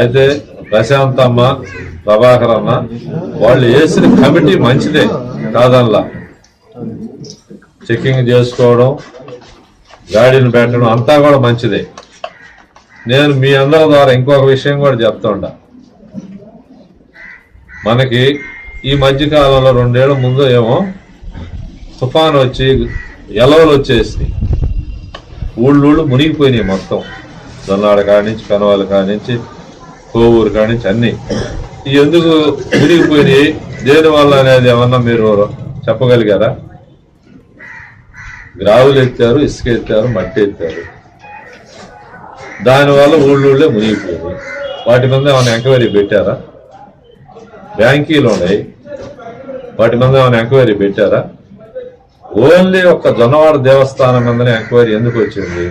అయితే ప్రశాంతమ్మ, ప్రభాకర్ అన్న వాళ్ళు వేసిన కమిటీ మంచిదే కాదల్లా. చెకింగ్ చేసుకోవడం, గాడిని పెట్టడం అంతా కూడా మంచిదే. నేను మీ అందరి ద్వారా ఇంకొక విషయం కూడా చెప్తుండా. మనకి ఈ మధ్యకాలంలో 2 ఏళ్ల ముందు ఏమో తుఫాను వచ్చి ఎలవలు వచ్చేసి ఊళ్ళు మునిగిపోయినాయి మొత్తం. దొన్నాడ కానించి, పెనవాళ్ళ కానించి, కోవూరు కానించి అన్నీ. ఎందుకు మునిగిపోయినాయి, దేనివల్ల అనేది ఏమన్నా మీరు చెప్పగలిగారా? గ్రావులు ఎత్తారు, ఇసుక ఎత్తారు, మట్టి ఎత్తారు, దానివల్ల ఊళ్ళే మునిగిపోయాయి. వాటి మీద ఏమైనా ఎంక్వైరీ పెట్టారా? బ్యాంకీలు ఉన్నాయి, వాటి మీద ఏమైనా ఎంక్వైరీ పెట్టారా? ఓన్లీ ఒక్క జొన్నవాడ దేవస్థానం మీదనే ఎంక్వైరీ ఎందుకు వచ్చింది?